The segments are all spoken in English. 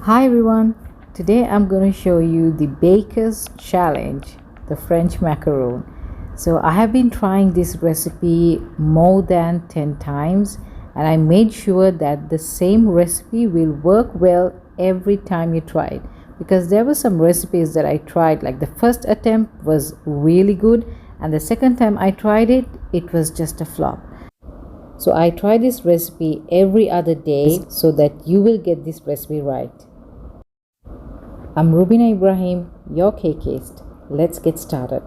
Hi everyone, today I'm going to show you the baker's challenge, the French macaron. So I have been trying this recipe more than 10 times and I made sure that the same recipe will work well every time you try it, because there were some recipes that I tried, like the first attempt was really good and the second time I tried it, it was just a flop. So I try this recipe every other day so that you will get this recipe right. I'm Rubina Ibrahim, your cakeist. Let's get started.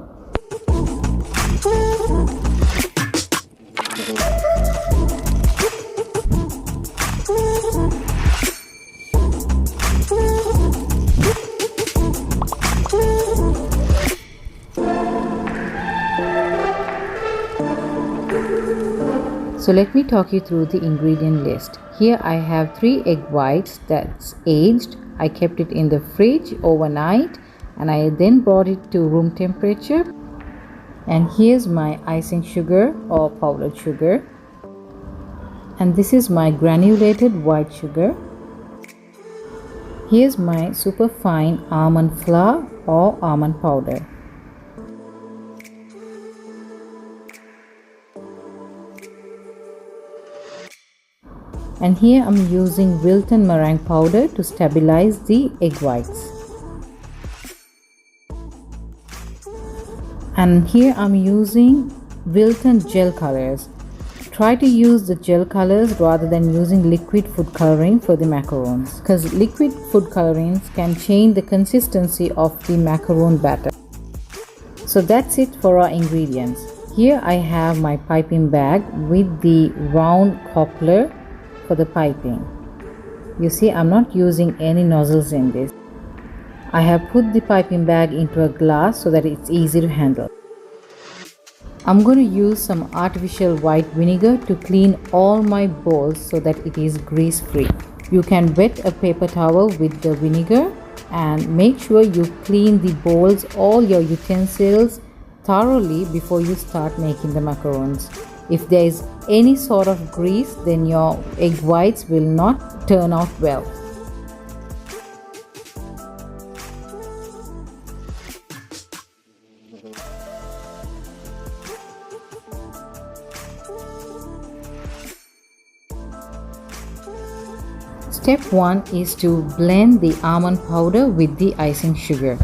So let me talk you through the ingredient list. Here I have 3 egg whites that's aged. I kept it in the fridge overnight and I then brought it to room temperature. And here's my icing sugar or powdered sugar. And this is my granulated white sugar. Here's my super fine almond flour or almond powder. And here I'm using Wilton meringue powder to stabilize the egg whites. And here I'm using Wilton gel colors. Try to use the gel colors rather than using liquid food coloring for the macarons, because liquid food colorings can change the consistency of the macaron batter. So that's it for our ingredients. Here I have my piping bag with the round coupler for the piping. You see, I'm not using any nozzles in this. I have put the piping bag into a glass so that it's easy to handle. I'm going to use some artificial white vinegar to clean all my bowls so that it is grease free. You can wet a paper towel with the vinegar and make sure you clean the bowls, all your utensils thoroughly before you start making the macarons. If there is any sort of grease, then your egg whites will not turn out well. Step 1 is to blend the almond powder with the icing sugar.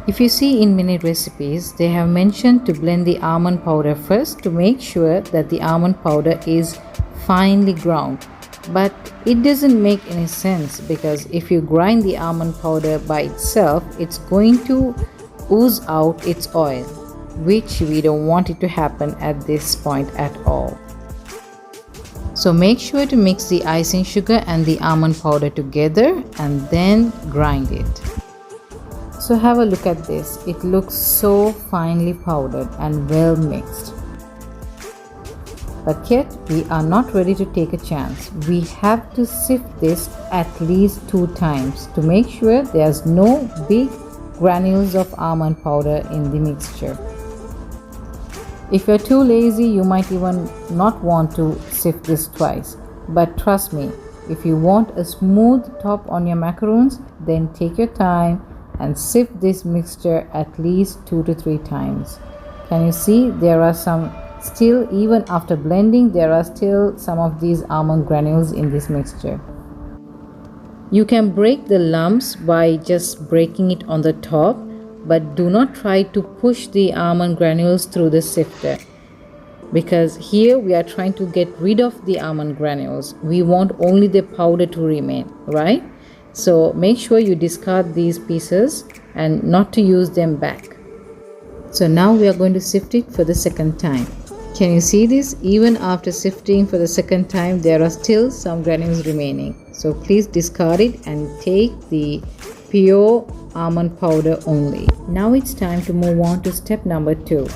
If you see in many recipes, they have mentioned to blend the almond powder first to make sure that the almond powder is finely ground. But it doesn't make any sense, because if you grind the almond powder by itself, it's going to ooze out its oil, which we don't want it to happen at this point at all. So make sure to mix the icing sugar and the almond powder together and then grind it. So have a look at this. It looks so finely powdered and well mixed. But yet we are not ready to take a chance. We have to sift this at least 2 times to make sure there's no big granules of almond powder in the mixture. If you're too lazy, you might even not want to sift this twice. But trust me, if you want a smooth top on your macarons, then take your time and sift this mixture at least 2 to 3 times. Can you see there are some still, even after blending, there are still some of these almond granules in this mixture. You can break the lumps by just breaking it on the top, but do not try to push the almond granules through the sifter, because here we are trying to get rid of the almond granules. We want only the powder to remain, right? So make sure you discard these pieces and not to use them back. So now we are going to sift it for the second time. Can you see this? Even after sifting for the second time, there are still some granules remaining. So please discard it and take the pure almond powder only. Now it's time to move on to step number 2,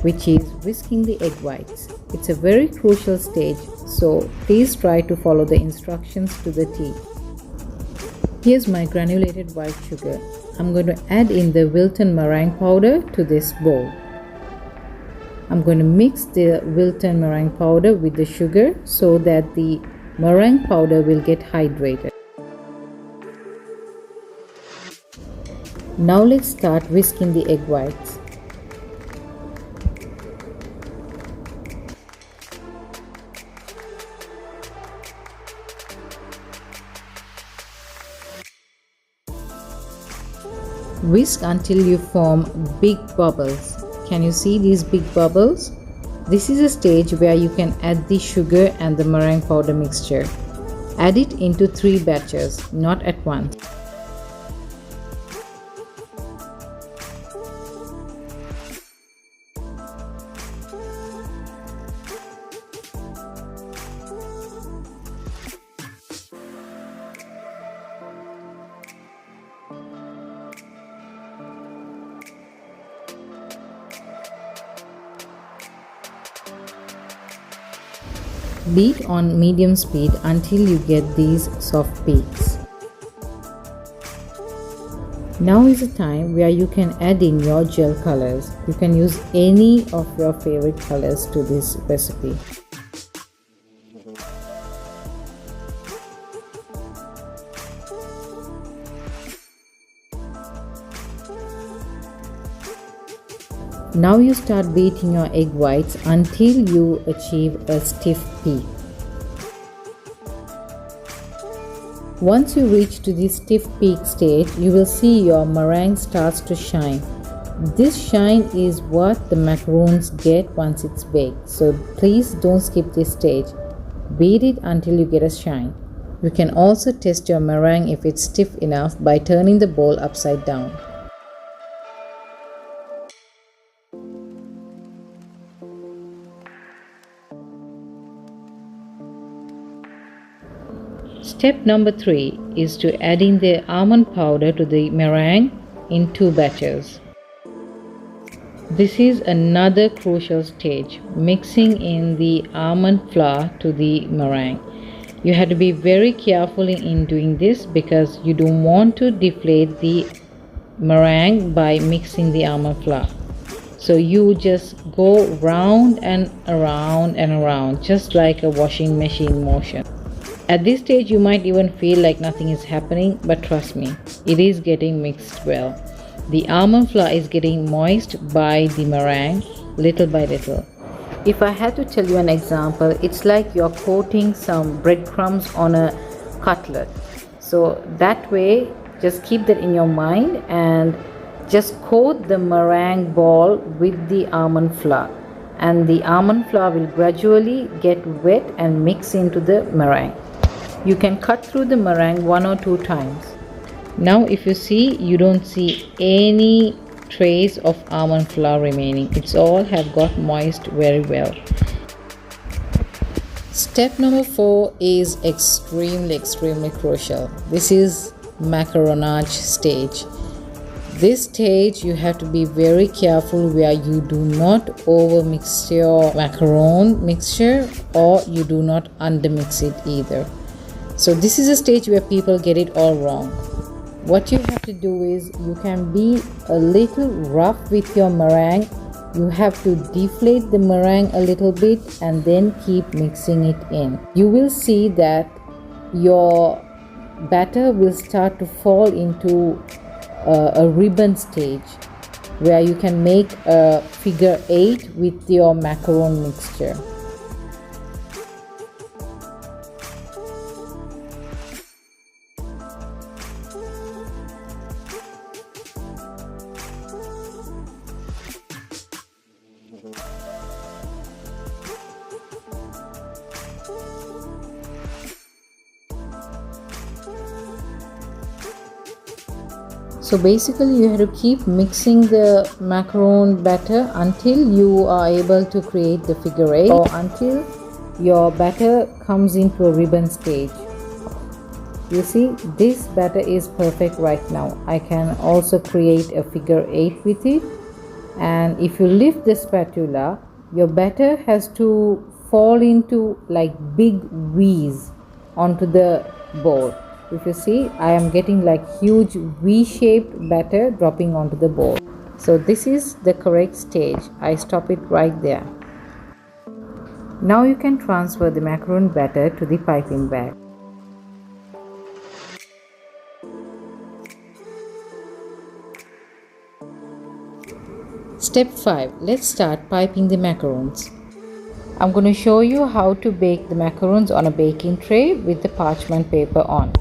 which is whisking the egg whites. It's a very crucial stage, so please try to follow the instructions to the T. Here's my granulated white sugar. I'm going to add in the Wilton meringue powder to this bowl. I'm going to mix the Wilton meringue powder with the sugar so that the meringue powder will get hydrated. Now let's start whisking the egg whites. Whisk until you form big bubbles. Can you see these big bubbles? This is a stage where you can add the sugar and the meringue powder mixture. Add it into 3 batches, not at once. Beat on medium speed until you get these soft peaks. Now is the time where you can add in your gel colors. You can use any of your favorite colors to this recipe. Now you start beating your egg whites until you achieve a stiff peak. Once you reach to the stiff peak stage, you will see your meringue starts to shine. This shine is what the macarons get once it's baked, so please don't skip this stage. Beat it until you get a shine. You can also test your meringue if it's stiff enough by turning the bowl upside down. Step number 3 is to add in the almond powder to the meringue in 2 batches. This is another crucial stage, mixing in the almond flour to the meringue. You have to be very careful in doing this because you don't want to deflate the meringue by mixing the almond flour. So you just go round and around just like a washing machine motion. At this stage you might even feel like nothing is happening, but trust me, it is getting mixed well. The almond flour is getting moist by the meringue little by little. If I had to tell you an example, it's like you're coating some breadcrumbs on a cutlet. So that way, just keep that in your mind and just coat the meringue ball with the almond flour. And the almond flour will gradually get wet and mix into the meringue. You can cut through the meringue 1 or 2 times. Now if you see, you don't see any trace of almond flour remaining. It's all have got moist very well. Step number 4 is extremely crucial. This is macaronage stage. This stage you have to be very careful where you do not over mix your macaron mixture or you do not under mix it either. So this is a stage where people get it all wrong. What you have to do is you can be a little rough with your meringue. You have to deflate the meringue a little bit and then keep mixing it in. You will see that your batter will start to fall into a ribbon stage where you can make a figure 8 with your macaron mixture. So basically you have to keep mixing the macaron batter until you are able to create the figure 8 or until your batter comes into a ribbon stage. You see, this batter is perfect right now. I can also create a figure 8 with it, and if you lift the spatula, your batter has to fall into like big V's onto the bowl. If you see, I am getting like huge V-shaped batter dropping onto the bowl. So this is the correct stage. I stop it right there. Now you can transfer the macaron batter to the piping bag. Step 5. Let's start piping the macarons. I'm going to show you how to bake the macarons on a baking tray with the parchment paper on.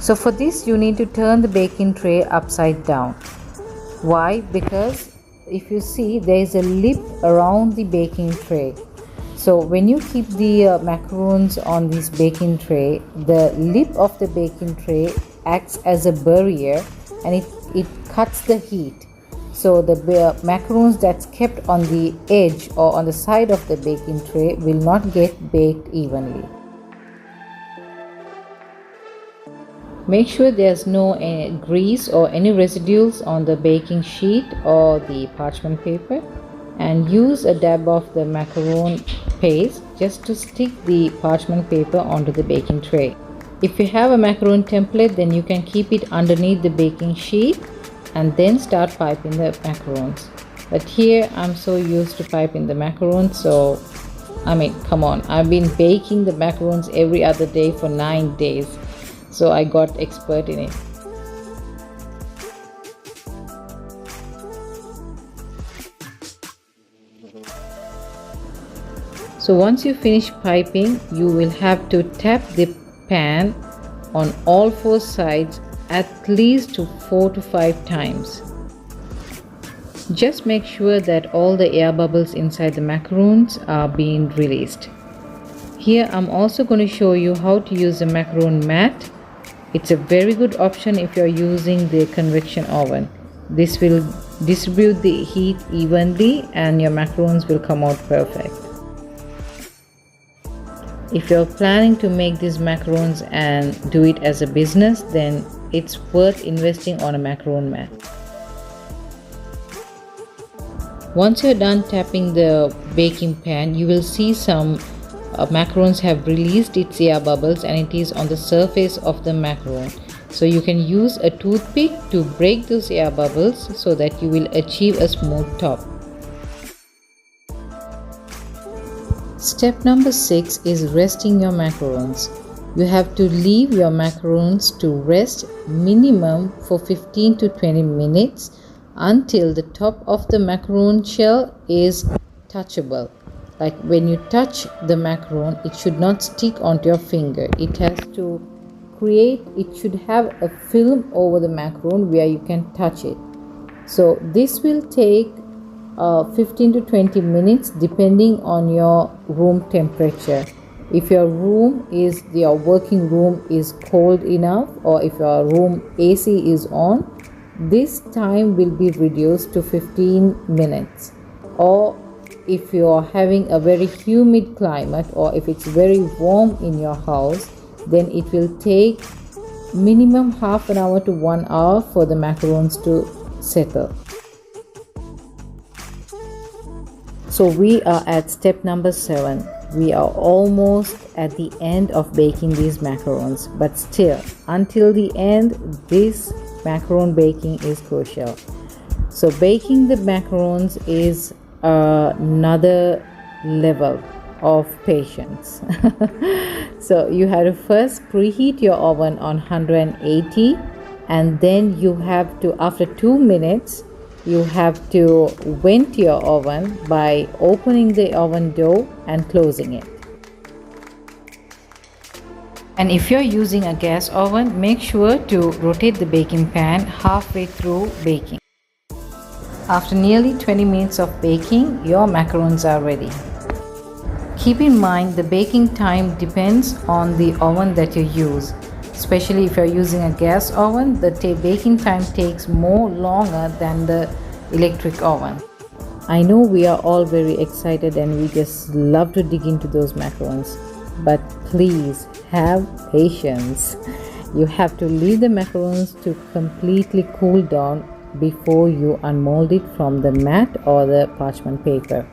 So for this you need to turn the baking tray upside down. Why? Because if you see, there is a lip around the baking tray. So when you keep the macarons on this baking tray, the lip of the baking tray acts as a barrier and it cuts the heat. So the macarons that's kept on the edge or on the side of the baking tray will not get baked evenly. Make sure there's no grease or any residues on the baking sheet or the parchment paper, and use a dab of the macaron paste just to stick the parchment paper onto the baking tray. If you have a macaron template, then you can keep it underneath the baking sheet and then start piping the macarons. But here I'm so used to piping the macarons, so I mean, come on, I've been baking the macarons every other day for 9 days, so I got expert in it. So once you finish piping, you will have to tap the pan on all 4 sides at least 4 to 5 times. Just make sure that all the air bubbles inside the macarons are being released. Here I'm also going to show you how to use a macaron mat. It's a very good option if you're using the convection oven. This will distribute the heat evenly and your macarons will come out perfect. If you're planning to make these macarons and do it as a business, then it's worth investing on a macaron mat. Once you're done tapping the baking pan, you will see some macarons have released its air bubbles and it is on the surface of the macaron. So you can use a toothpick to break those air bubbles so that you will achieve a smooth top. Step number 6 is resting your macarons. You have to leave your macarons to rest minimum for 15 to 20 minutes until the top of the macaron shell is touchable. Like when you touch the macaron, it should not stick onto your finger. It should have a film over the macaron where you can touch it. So this will take 15 to 20 minutes depending on your room temperature. If your working room is cold enough, or if your room AC is on, this time will be reduced to 15 minutes. Or if you are having a very humid climate, or if it's very warm in your house, then it will take minimum half an hour to 1 hour for the macarons to settle. So we are at step number 7. We are almost at the end of baking these macarons, but still, until the end, this macaron baking is crucial. So baking the macarons is another level of patience. So you have to first preheat your oven on 180, and then you have to, after 2 minutes, you have to vent your oven by opening the oven door and closing it. And if you're using a gas oven, make sure to rotate the baking pan halfway through baking. After nearly 20 minutes of baking, your macarons are ready. Keep in mind the baking time depends on the oven that you use. Especially if you're using a gas oven, the baking time takes longer than the electric oven. I know we are all very excited and we just love to dig into those macarons, but please have patience. You have to leave the macarons to completely cool down before you unmold it from the mat or the parchment paper.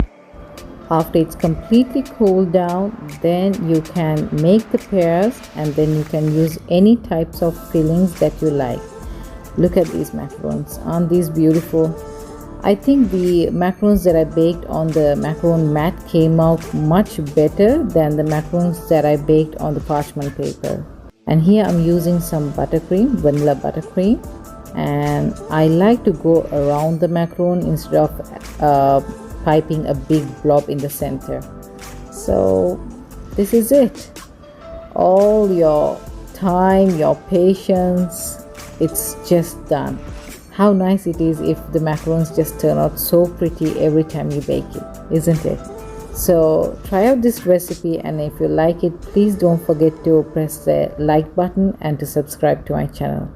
After it's completely cooled down, then you can make the pears, and then you can use any types of fillings that you like. Look at these macarons. Aren't these beautiful? I think the macarons that I baked on the macaron mat came out much better than the macarons that I baked on the parchment paper. And here I'm using some buttercream, vanilla buttercream, and I like to go around the macaron instead of piping a big blob in the center. So this is it. All your time, your patience, it's just done. How nice it is if the macarons just turn out so pretty every time you bake it, isn't it? So try out this recipe, and if you like it, please don't forget to press the like button and to subscribe to my channel.